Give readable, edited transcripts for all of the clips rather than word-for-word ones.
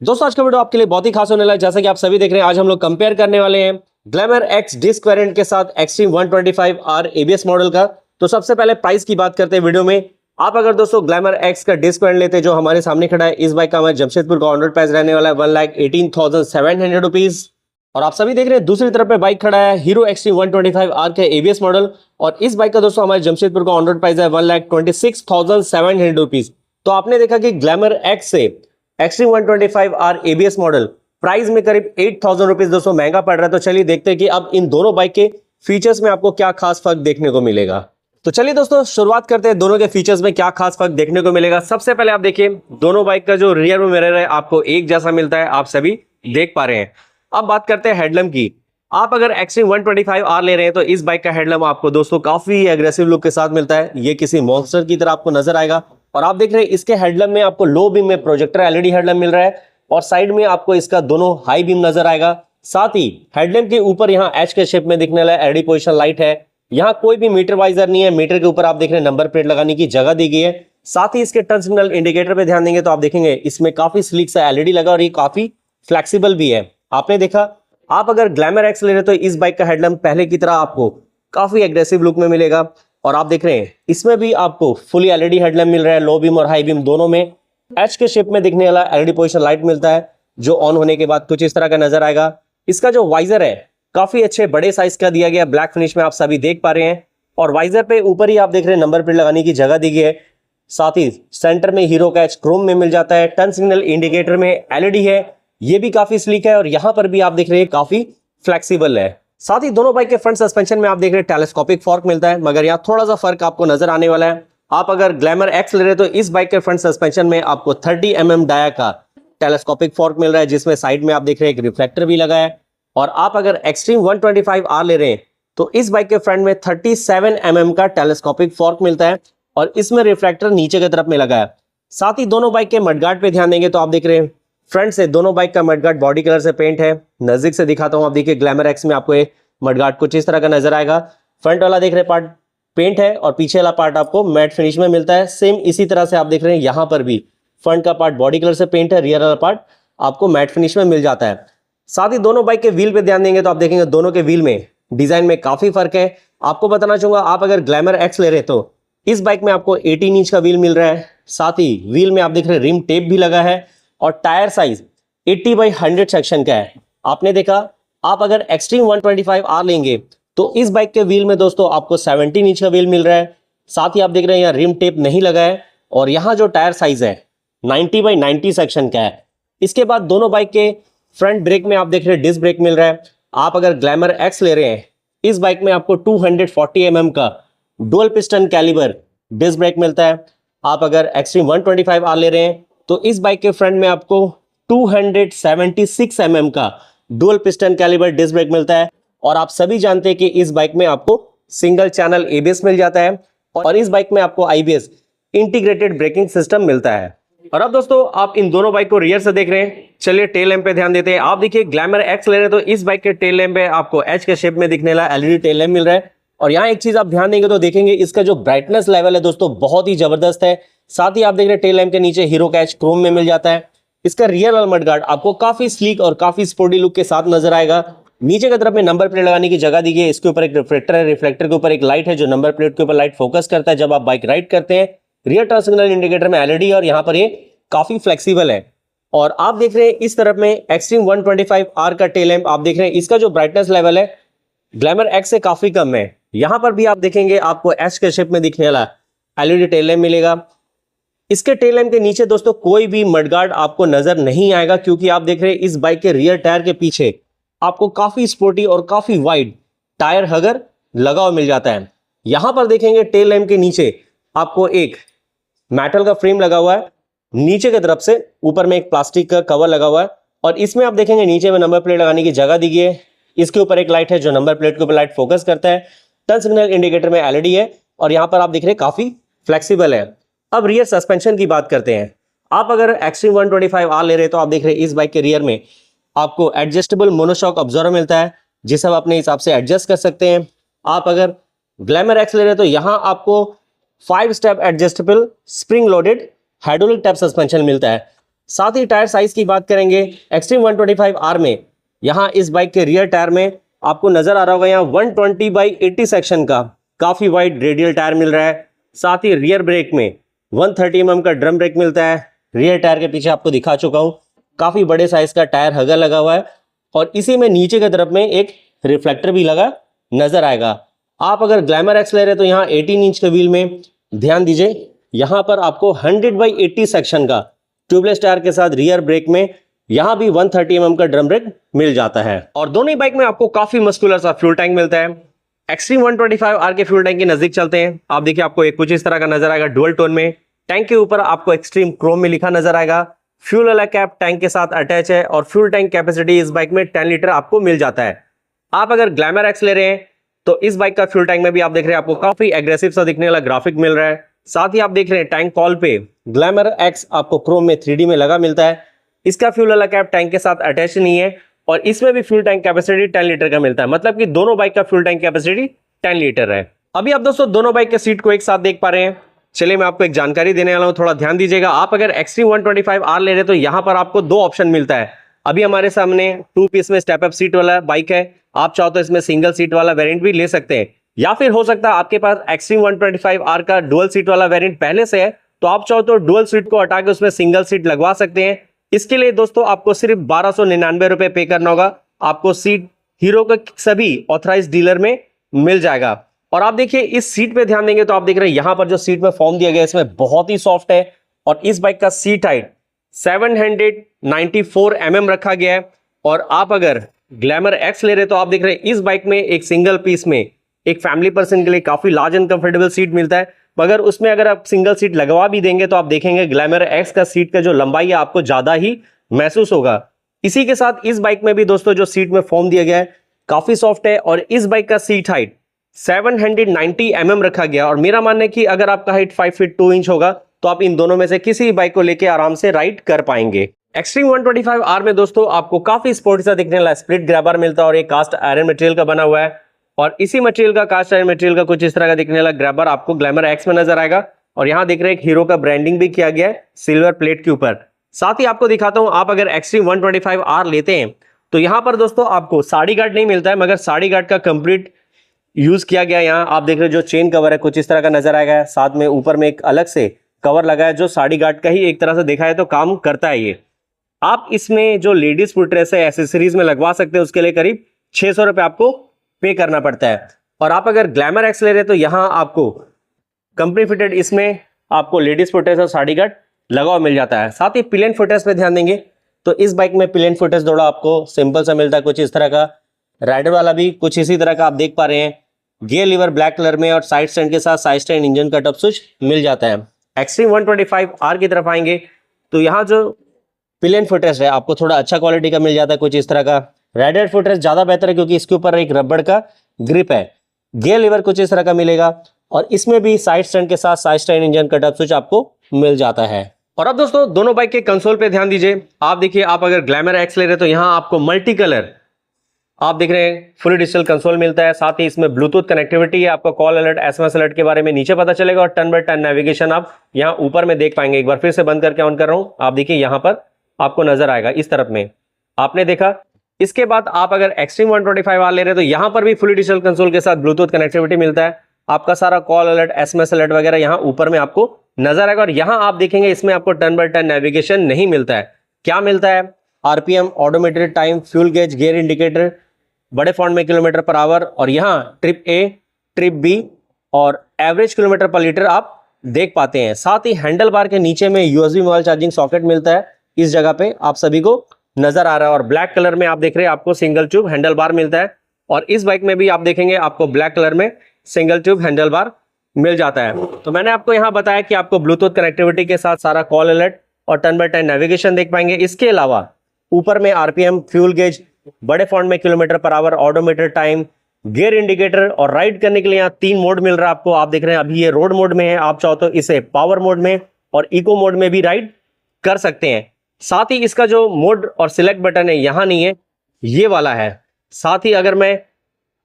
दोस्तों आज का वीडियो आपके लिए बहुत ही खास होने वाला है। जैसा कि आप सभी देख रहे हैं, आज हम लोग कंपेयर करने वाले हैं ग्लैमर एक्स डिस्क वेरिएंट के साथ एक्सट्रीम 125R एबीएस मॉडल का। तो सबसे पहले प्राइस की बात करते हैं वीडियो में। आप अगर दोस्तों ग्लैमर एक्स का डिस्क वेरिएंट लेते हैं जो हमारे सामने खड़ा है, इस बाइक का हमारे जमशेदपुर का ऑन रोड प्राइस रहने वाला है 1,18,700 रुपीज। और आप सभी देख रहे हैं दूसरी तरफ पे बाइक खड़ा है हीरो एक्सट्रीम 125R के एबीएस मॉडल, और इस बाइक का दोस्तों हमारे जमशेदपुर का ऑन रोड प्राइस है 1,26,700 रुपीज। तो आपने देखा कि ग्लैमर एक्स से extreme 125R ABS model price में करीब 8,000 रुपीज दोस्तों महंगा पड़ रहा है। तो चलिए देखते हैं कि अब इन दोनों बाइक के फीचर्स में आपको क्या खास फर्क देखने को मिलेगा। तो चलिए दोस्तों शुरुआत करते हैं दोनों के फीचर्स में क्या खास फर्क देखने को मिलेगा। सबसे पहले आप देखिए दोनों बाइक का जो रियर में मिरर है आपको एक जैसा मिलता है, आप सभी देख पा रहे हैं। अब बात करते हैं हेडलैम्प की। आप अगर एक्सट्रीम 125R ले रहे हैं तो इस बाइक का हेडलैम्प आपको दोस्तों काफी एग्रेसिव लुक के साथ मिलता है। ये किसी मॉन्स्टर की तरह आपको नजर आएगा। और आप देख रहे हैं इसके हेडलैम्प में आपको लो बीम में प्रोजेक्टर एलईडी हेडलैम्प मिल रहा है, और साइड में आपको इसका दोनों हाई बीम नजर आएगा। साथ ही हेडलैम्प के ऊपर यहाँ एच के शेप में दिखने वाला एलईडी पोजिशन लाइट है। यहाँ कोई भी मीटर वाइजर नहीं है, मीटर के ऊपर आप देख रहे हैं नंबर प्लेट लगाने की जगह दी गई है। साथ ही इसके टर्न सिग्नल इंडिकेटर पे ध्यान देंगे तो आप देखेंगे इसमें काफी स्लीक सा एलईडी लगा और ये काफी फ्लेक्सिबल भी है। आपने देखा आप अगर ग्लैमर एक्स ले रहे तो इस बाइक का हेडलैम्प पहले की तरह आपको काफी एग्रेसिव लुक में मिलेगा। और आप देख रहे हैं इसमें भी आपको फुली एलईडी हेडलैम्प मिल रहा है, लो बीम और हाई बीम दोनों में। एच के शेप में दिखने वाला एलईडी पोजिशन लाइट मिलता है जो ऑन होने के बाद कुछ इस तरह का नजर आएगा। इसका जो वाइजर है काफी अच्छे बड़े साइज का दिया गया, ब्लैक फिनिश में आप सभी देख पा रहे हैं। और वाइजर पे ऊपर ही आप देख रहे हैं नंबर प्लेट लगाने की जगह दी गई है। साथ ही सेंटर में हीरो का एच क्रोम में मिल जाता है। टर्न सिग्नल इंडिकेटर में एलईडी है, ये भी काफी स्लीक है। और यहां पर भी आप देख रहे हैं काफी फ्लेक्सिबल है। साथ ही दोनों बाइक के फ्रंट सस्पेंशन में आप देख रहे हैं टेलीस्कोपिक फॉर्क मिलता है, मगर यहाँ थोड़ा सा फर्क आपको नजर आने वाला है। आप अगर ग्लैमर एक्स ले रहे हैं तो इस बाइक के फ्रंट सस्पेंशन में आपको 30 mm डाया का टेलीस्कोपिक फॉर्क मिल रहा है, जिसमें साइड में आप देख रहे हैं एक रिफ्लेक्टर भी लगा है। और आप अगर एक्सट्रीम 125R ले रहे हैं तो इस बाइक के फ्रंट में 37 mm का टेलीस्कोपिक फॉर्क मिलता है, और इसमें रिफ्लेक्टर नीचे की तरफ में लगा है। साथ ही दोनों बाइक के मडगार्ड पे ध्यान देंगे तो आप देख रहे हैं फ्रंट से दोनों बाइक का मडगार्ड बॉडी कलर से पेंट है। नजदीक से दिखाता हूं, आप देखिए ग्लैमर एक्स में आपको मडगार्ड कुछ इस तरह का नजर आएगा। फ्रंट वाला देख रहे पार्ट पेंट है और पीछे वाला पार्ट आपको मैट फिनिश में मिलता है। सेम इसी तरह से आप देख रहे हैं यहाँ पर भी फ्रंट का पार्ट बॉडी कलर से पेंट है, रियर वाला पार्ट आपको मैट फिनिश में मिल जाता है। साथ ही दोनों बाइक के व्हील पे ध्यान देंगे तो आप देखेंगे दोनों के व्हील में डिजाइन में काफी फर्क है। आपको बताना चाहूंगा आप अगर ग्लैमर एक्स ले रहे तो इस बाइक में आपको 18 इंच का व्हील मिल रहा है। साथ ही व्हील में आप देख रहे हैं रिम टेप भी लगा है, और टायर साइज 80/100 सेक्शन का है। आपने देखा आप अगर एक्सट्रीम 125R लेंगे तो इस बाइक के व्हील में दोस्तों आपको 17 इंच का व्हील मिल रहा है। साथ ही आप देख रहे हैं यहाँ रिम टेप नहीं लगा है, और यहाँ जो टायर साइज है 90/90 सेक्शन का है। इसके बाद दोनों बाइक के फ्रंट ब्रेक में आप देख रहे हैं डिस्क ब्रेक मिल रहा है। आप अगर ग्लैमर एक्स ले रहे हैं इस बाइक में आपको 240 mm का dual piston caliper disc brake मिलता है। आप अगर एक्सट्रीम 125R ले रहे हैं तो इस बाइक के फ्रंट में आपको 276 mm का dual piston caliper disc brake मिलता है। और आप सभी जानते हैं कि इस बाइक में आपको सिंगल चैनल एबीएस मिल जाता है, और इस बाइक में आपको आईबीएस इंटीग्रेटेड ब्रेकिंग सिस्टम मिलता है। और अब दोस्तों आप इन दोनों बाइक को रियर से देख रहे हैं, चलिए टेल लैंप पे ध्यान देते हैं। आप देखिए ग्लैमर एक्स ले रहे हैं तो इस बाइक के टेल लैंप पे आपको एच के शेप में दिखने वाला एलईडी टेल लैंप मिल रहा है। और यहाँ एक चीज आप ध्यान देंगे तो देखेंगे इसका जो ब्राइटनेस लेवल है दोस्तों बहुत ही जबरदस्त है। साथ ही आप देख रहे हैं टेल लैंप के नीचे हीरो का एच क्रोम में मिल जाता है। इसका रियर वाला मडगार्ड आपको काफी स्लीक और काफी स्पोर्टी लुक के साथ नजर आएगा। नीचे की तरफ में नंबर प्लेट लगाने की जगह दी गई है। इसके ऊपर एक रिफ्लेक्टर है, रिफ्लेक्टर के ऊपर एक लाइट है जो नंबर प्लेट के ऊपर लाइट फोकस करता है जब आप बाइक राइड करते हैं। रियर टर्न सिग्नल इंडिकेटर में एलईडी है, और यहाँ पर ये काफी फ्लेक्सिबल है। और आप देख रहे हैं इस तरफ में एक्सट्रीम 125R का टेल लैंप आप देख रहे हैं, इसका जो ब्राइटनेस लेवल है ग्लैमर एक्स से काफी कम है। यहां पर भी आप देखेंगे आपको एच के शेप में दिखने वाला एलईडी टेल लैंप मिलेगा। इसके टेल लैंप के नीचे दोस्तों कोई भी मडगार्ड आपको नजर नहीं आएगा, क्योंकि आप देख रहे हैं इस बाइक के रियर टायर के पीछे आपको काफी स्पोर्टी और काफी वाइड टायर हगर लगा हुआ मिल जाता है। यहां पर देखेंगे टेल लैंप के नीचे आपको एक मेटल का फ्रेम लगा हुआ है, नीचे की तरफ से ऊपर में एक प्लास्टिक का कवर लगा हुआ है, और इसमें आप देखेंगे नीचे में नंबर प्लेट लगाने की जगह दी गई है। इसके ऊपर एक लाइट है जो नंबर प्लेट के ऊपर लाइट फोकस करता है। टर्न सिग्नल इंडिकेटर में एलईडी है, और यहाँ पर आप देख रहे हैं काफी फ्लेक्सिबल है। अब रियर सस्पेंशन की बात करते हैं। आप अगर एक्सट्रीम 125R ले रहे हैं तो आप देख रहे हैं इस बाइक के रियर में आपको एडजस्टेबल मोनोशॉक ऑब्जर्वर मिलता है, जिसे आप अपने हिसाब से एडजस्ट कर सकते हैं। आप अगर ग्लैमर एक्स ले रहे हैं तो यहाँ आपको 5 step adjustable spring loaded hydraulic type suspension मिलता है। साथ ही टायर साइज की बात करेंगे एक्सट्रीम 125R में, यहाँ इस बाइक के रियर टायर में आपको नजर आ रहा होगा यहाँ 120/80 सेक्शन का काफी वाइड रेडियल टायर मिल रहा है। साथ ही रियर ब्रेक में 130 mm का ड्रम ब्रेक मिलता है। रियर टायर के पीछे आपको दिखा चुका हूँ, काफी बड़े साइज का टायर हगर लगा हुआ है और इसी में नीचे की तरफ में एक रिफ्लेक्टर भी लगा नजर आएगा। आप अगर ग्लैमर एक्स ले रहे तो यहाँ 18 इंच के व्हील में ध्यान दीजिए, यहाँ पर आपको 100/80 सेक्शन का ट्यूबलेस टायर के साथ रियर ब्रेक में यहाँ भी 130 mm का ड्रम ब्रेक मिल जाता है। और दोनों ही बाइक में आपको काफी मस्कुलर सा फ्यूल टैंक मिलता है। एक्सट्रीम 125R के फ्यूल टैंक के नजदीक चलते हैं। आप देखिए आपको एक कुछ इस तरह का नजर आएगा डुअल टोन में। टैंक के ऊपर आपको एक्सट्रीम क्रोम में लिखा नजर आएगा। फ्यूल वाला कैप टैंक के साथ अटैच है और फ्यूल टैंक कैपेसिटी इस बाइक में 10 लीटर आपको मिल जाता है। आप अगर ग्लैमर एक्स ले रहे हैं तो इस बाइक का फ्यूल टैंक में भी आप देख रहे हैं आपको काफी एग्रेसिव सा दिखने वाला ग्राफिक मिल रहा है। साथ ही आप देख रहे हैं टैंक कॉल पे ग्लैमर एक्स आपको क्रोम में 3D में लगा मिलता है। इसका फ्यूल वाला कैप टैंक के साथ अटैच नहीं है और इसमें भी फ्यूल टैंक कैपेसिटी 10 लीटर का मिलता है, मतलब कि दोनों बाइक का फ्यूल टैंक कैपेसिटी 10 लीटर है। अभी आप दोस्तों दोनों बाइक के सीट को एक साथ देख पा रहे हैं। चलिए मैं आपको एक जानकारी देने वाला हूं, थोड़ा ध्यान दीजिएगा। आप अगर एक्सट्रीम 125R ले रहे हैं तो यहां पर आपको दो ऑप्शन मिलता है। अभी हमारे सामने 2 पीस में स्टेप अप सीट वाला बाइक है, आप चाहो तो इसमें सिंगल सीट वाला वेरिएंट भी ले सकते हैं, या फिर हो सकता है आपके पास एक्सट्रीम 125R का डुअल सीट वाला वेरिएंट पहले से है तो आप चाहो तो डुअल सीट को हटा के उसमें सिंगल सीट लगवा सकते हैं। इसके लिए दोस्तों आपको सिर्फ 1299 रुपए पे करना होगा। आपको सीट हीरो के सभी ऑथराइज्ड डीलर में मिल जाएगा। और आप देखिए इस सीट पे ध्यान देंगे तो आप देख रहे हैं यहां पर जो सीट में फॉर्म दिया गया है इसमें बहुत ही सॉफ्ट है और इस बाइक का सीट हाइट 794 mm रखा गया है। और आप अगर ग्लैमर एक्स ले रहे तो आप देख रहे हैं इस बाइक में एक सिंगल पीस में एक फैमिली पर्सन के लिए काफी लार्ज एंड कंफर्टेबल सीट मिलता है, मगर उसमें अगर आप सिंगल सीट लगवा भी देंगे तो आप देखेंगे ग्लैमर एक्स का सीट का जो लंबाई है आपको ज्यादा ही महसूस होगा। इसी के साथ इस बाइक में भी दोस्तों जो सीट में फॉर्म दिया गया है काफी सॉफ्ट है और इस बाइक का सीट हाइट 790 mm रखा गया। और मेरा मानना है कि अगर आपका हाइट 5 फीट 2 इंच होगा तो आप इन दोनों में से किसी बाइक को लेके आराम से राइड कर पाएंगे। एक्सट्रीम 125R में दोस्तों आपको काफी स्पोर्टी सा दिखने वाला स्प्लिट ग्रैबर मिलता है और एक कास्ट आयरन मटेरियल का बना हुआ है और इसी मटेरियल का कास्ट आयरन मटेरियल का कुछ इस तरह का दिखने वाला ग्रैबर आपको ग्लैमर एक्स में नजर आएगा। और यहां देख रहे हैं एक हीरो का ब्रांडिंग भी किया गया है सिल्वर प्लेट के ऊपर। साथ ही आपको दिखाता हूं, आप अगर एक्सट्रीम 125R लेते हैं तो यहां पर दोस्तों आपको साड़ी गार्ड नहीं मिलता है, मगर साड़ी गार्ड का कंप्लीट यूज किया गया। यहाँ आप देख रहे हैं जो चेन कवर है कुछ इस तरह का नजर आएगा, साथ में ऊपर में एक अलग से कवर लगा है जो साड़ी गार्ड का ही एक तरह से देखा है तो काम करता है। ये आप इसमें जो लेडीज फुटरेस है एसेसरीज में लगवा सकते हैं, उसके लिए करीब 600 रुपए आपको पे करना पड़ता है। और आप अगर ग्लैमर एक्स ले रहे हैं तो यहाँ आपको कंपनी फिटेड इसमें आपको लेडीज फुटरेस और साड़ी गार्ड लगा हुआ मिल जाता है। साथ ही पिलियन फुटरेस पे ध्यान देंगे तो इस बाइक में पिलियन फुटरेस थोड़ा आपको सिंपल सा मिलता है कुछ इस तरह का। राइडर वाला भी कुछ इसी तरह का आप देख पा रहे हैं। गियर लीवर ब्लैक कलर में और साइड स्टैंड के साथ साइड स्टैंड इंजन का टॉप स्विच मिल जाता है। एक्सट्रीम 125R की तरफ आएंगे तो यहाँ जो पिलियन फुटरेस्ट है आपको थोड़ा अच्छा क्वालिटी का मिल जाता है कुछ इस तरह का। राइडर फुटरेस्ट ज्यादा बेहतर है क्योंकि इसके ऊपर एक रबड़ का ग्रिप है। गियर लीवर कुछ इस तरह का मिलेगा और इसमें भी साइड स्टैंड के साथ साइड स्टैंड इंजन का टॉप स्विच आपको मिल जाता है। और अब दोस्तों दोनों बाइक के कंसोल पे ध्यान दीजिए। आप देखिए आप अगर ग्लैमर एक्स ले रहे तो यहाँ आपको मल्टी कलर आप देख रहे हैं फुली डिजिटल कंसोल मिलता है। साथ ही इसमें ब्लूटूथ कनेक्टिविटी है, आपको कॉल अलर्ट एसएमएस अलर्ट के बारे में नीचे पता चलेगा और टर्न बाय टर्न नेविगेशन आप यहाँ ऊपर में देख पाएंगे। एक बार फिर से बंद करके ऑन कर रहा हूँ, आप देखिए यहाँ पर आपको नजर आएगा इस तरफ में आपने देखा। इसके बाद आप अगर एक्सट्रीम 125R ले रहे हैं तो यहाँ पर भी फुली डिजिटल कंसोल के साथ ब्लूटूथ कनेक्टिविटी मिलता है। आपका सारा कॉल अलर्ट एसएमएस अलर्ट वगैरह यहाँ ऊपर में आपको नजर आएगा। और यहाँ आप देखेंगे इसमें आपको टर्न बाय टर्न नेविगेशन नहीं मिलता है। क्या मिलता है? RPM, odometer, time, fuel gauge, gear indicator बड़े फॉन्ट में किलोमीटर पर आवर और यहाँ ट्रिप ए, ट्रिप बी और एवरेज किलोमीटर पर लीटर आप देख पाते हैं। साथ ही हैंडल बार के नीचे में यूएसबी मोबाइल चार्जिंग सॉकेट मिलता है, इस जगह पे आप सभी को नजर आ रहा है। और ब्लैक कलर में आप देख रहे हैं आपको सिंगल ट्यूब हैंडल बार मिलता है और इस बाइक में भी आप देखेंगे आपको ब्लैक कलर में सिंगल ट्यूब हैंडल बार मिल जाता है। तो मैंने आपको यहाँ बताया कि आपको ब्लूटूथ कनेक्टिविटी के साथ सारा कॉल अलर्ट और टर्न बाय टर्न नेविगेशन देख पाएंगे। इसके अलावा ऊपर में आरपीएम, फ्यूल गेज, बड़े फॉन्ट में kilometre per hour, odometer, time, gear indicator और राइड करने के लिए यहाँ 3 मोड मिल रहा है आपको। आप देख रहे हैं अभी ये रोड मोड में है, आप चाहो तो इसे पावर मोड में और इको मोड में भी राइड कर सकते हैं। साथ ही इसका जो मोड और सिलेक्ट बटन है यहाँ नहीं है, ये वाला है। साथ ही अगर मैं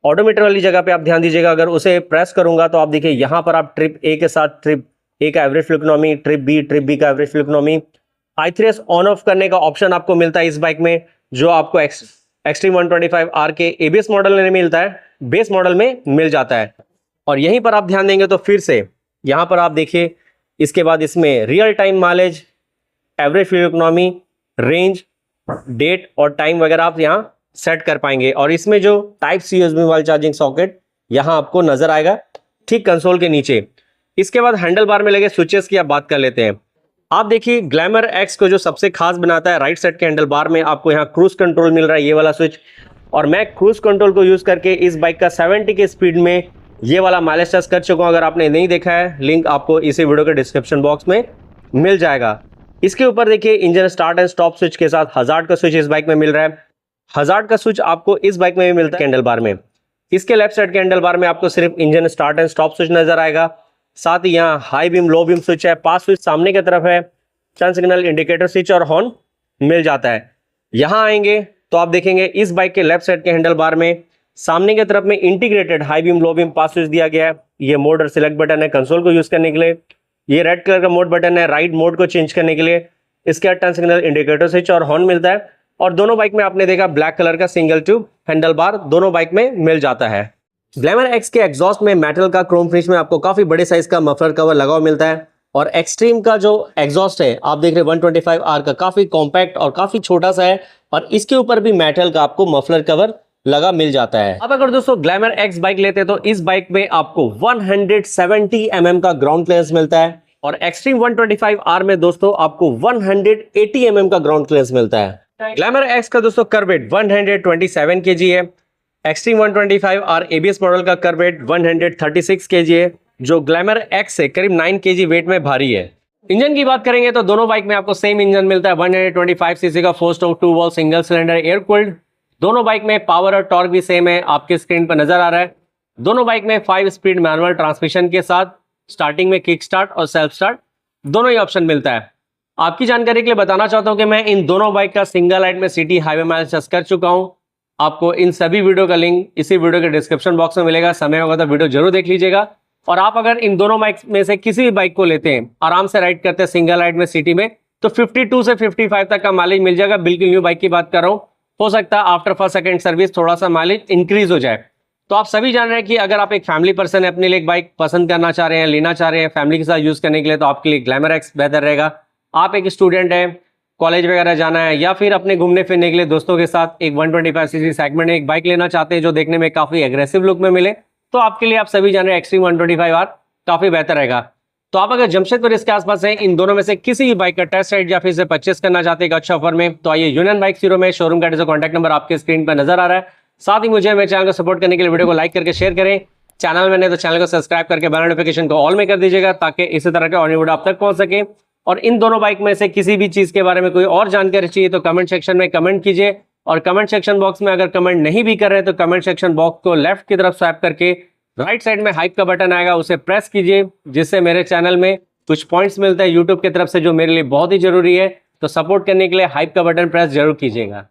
ऑडोमीटर वाली जगह पे आप ध्यान दीजिएगा, अगर उसे प्रेस करूंगा तो आप देखिए यहाँ पर आप ट्रिप ए के साथ ट्रिप ए का average fuel economy, trip B का average fuel economy, i3s on off करने का ऑप्शन आपको मिलता है इस बाइक में, जो आपको एक्सट्रीम 125R के एबीएस मॉडल में मिलता है, बेस मॉडल में मिल जाता है। और यहीं पर आप ध्यान देंगे तो फिर से यहाँ पर आप देखिए, इसके बाद इसमें real time mileage, average fuel economy, range, date और टाइम वगैरह आप यहाँ सेट कर पाएंगे। और इसमें जो type C USB mobile charging socket यहाँ आपको नजर आएगा ठीक कंसोल के नीचे। इसके बाद हैंडल बार में लगे स्विचेस की आप बात कर लेते हैं। आप देखिए ग्लैमर एक्स को जो सबसे खास बनाता है, राइट साइड के हैंडल बार में आपको यहाँ क्रूज कंट्रोल मिल रहा है, ये वाला स्विच। और मैं क्रूज कंट्रोल को यूज करके इस बाइक का 70 के स्पीड में ये वाला माइलेज टेस्ट कर चुका हूँ। अगर आपने नहीं देखा है, लिंक आपको इसी वीडियो के डिस्क्रिप्शन बॉक्स में मिल जाएगा। इसके ऊपर देखिए engine start and stop switch के साथ हजार्ड का स्विच इस बाइक में मिल रहा है। हजार्ड का स्विच आपको इस बाइक में भी मिलता है हैंडल बार में। इसके लेफ्ट साइड के हैंडल बार में आपको सिर्फ engine start and stop switch नजर आएगा। साथ ही यहाँ high beam, low beam switch है, पास स्विच सामने की तरफ है, टर्न सिग्नल, इंडिकेटर स्विच और हॉर्न मिल जाता है। यहाँ आएंगे तो आप देखेंगे इस बाइक के लेफ्ट साइड के हैंडल बार में सामने की तरफ में integrated high beam, low beam, pass switch दिया गया है। ये मोड और सिलेक्ट बटन है कंसोल को यूज करने के लिए। ये रेड कलर का मोड बटन है राइड मोड को चेंज करने के लिए। इसके बाद टर्न सिग्नल, इंडिकेटर स्विच और हॉर्न मिलता है। और दोनों बाइक में आपने देखा ब्लैक कलर का सिंगल ट्यूब हैंडल बार दोनों बाइक में मिल जाता है। ग्लैमर एक्स के एग्जॉस्ट में मेटल का क्रोम फिनिश में आपको काफी बड़े साइज का मफलर कवर लगा हुआ मिलता है। और एक्सट्रीम का जो एग्जॉस्ट है आप देख रहे हैं 125R का, काफी कॉम्पैक्ट और काफी छोटा सा है। और इसके ऊपर भी मेटल का आपको मफलर कवर लगा मिल जाता है। अब अगर दोस्तों ग्लैमर एक्स बाइक लेते हैं तो इस बाइक में आपको 170 mm का ग्राउंड क्लियरेंस मिलता है। और एक्सट्रीम 125R में दोस्तों आपको 180 mm का ग्राउंड क्लियरेंस मिलता है। ग्लैमर एक्स का दोस्तों कर्व वेट 127 kg है। एक्सट्रीम 125R एबीएस मॉडल का कर्व वेट 136 kg है, जो ग्लैमर एक्स से करीब 9 kg वेट में भारी है। इंजन की बात करेंगे तो दोनों बाइक में आपको सेम इंजन मिलता है, 125 cc का 4-stroke 2-valve single cylinder air cooled. दोनों बाइक में पावर और टॉर्क भी सेम है, आपके स्क्रीन पर नजर आ रहा है। दोनों बाइक में 5 स्पीड मैनुअल ट्रांसमिशन के साथ स्टार्टिंग में किक स्टार्ट और सेल्फ स्टार्ट दोनों ही ऑप्शन मिलता है। आपकी जानकारी के लिए बताना चाहता हूं कि मैं इन दोनों बाइक का सिंगल राइड में सिटी हाईवे माइलेज टेस्ट कर चुका हूं। आपको इन सभी वीडियो का लिंक इसी वीडियो के डिस्क्रिप्शन बॉक्स में मिलेगा, समय होगा तो वीडियो जरूर देख लीजिएगा। और आप अगर इन दोनों बाइक में से किसी भी बाइक को लेते हैं, आराम से राइड करते हैं सिंगल राइड में सिटी में, तो 52 से 55 तक का माइलेज मिल जाएगा। बिल्कुल न्यू बाइक की बात कर रहा हूँ, हो सकता है आफ्टर फर्स्ट सेकंड सर्विस थोड़ा सा माइलेज इंक्रीज हो जाए। तो आप सभी जान रहे हैं कि अगर आप एक फैमिली पर्सन है, अपने लिए एक बाइक पसंद करना चाह रहे हैं, लेना चाह रहे हैं फैमिली के साथ यूज करने के लिए, तो आपके लिए ग्लैमर एक्स बेहतर रहेगा। आप एक स्टूडेंट है, कॉलेज वगैरह जाना है, या फिर अपने घूमने फिरने के लिए दोस्तों के साथ एक 125 cc सेगमेंट में एक बाइक लेना चाहते हैं जो देखने में काफी एग्रेसिव लुक में मिले, तो आपके लिए आप सभी जान रहे हैं एक्सट्रीम 125R काफी बेहतर रहेगा। तो आप अगर जमशेदपुर इसके आसपास हैं, इन दोनों में से किसी भी बाइक का टेस्ट राइड या फिर इसे परचेस करना चाहते हैं एक अच्छा ऑफर में, तो आइए यूनियन बाइक हीरो में शोरूम का कॉन्टैक्ट नंबर आपके स्क्रीन पर नजर आ रहा है। साथ ही मुझे मेरे चैनल को सपोर्ट करने के लिए वीडियो को लाइक करके शेयर करें। चैनल में नहीं तो चैनल को सब्सक्राइब करके बेल नोटिफिकेशन को ऑल में कर दीजिएगा, ताकि इसी तरह के और वीडियो आप तक पहुंच सके। और इन दोनों बाइक में से किसी भी चीज के बारे में कोई और जानकारी चाहिए तो कमेंट सेक्शन में कमेंट कीजिए। और कमेंट सेक्शन बॉक्स में अगर कमेंट नहीं भी कर रहे हैं तो कमेंट सेक्शन बॉक्स को लेफ्ट की तरफ स्वैप करके राइट साइड में हाइप का बटन आएगा, उसे प्रेस कीजिए, जिससे मेरे चैनल में कुछ पॉइंट्स मिलता है यूट्यूब की तरफ से, जो मेरे लिए बहुत ही जरूरी है। तो सपोर्ट करने के लिए हाइप का बटन प्रेस जरूर कीजिएगा।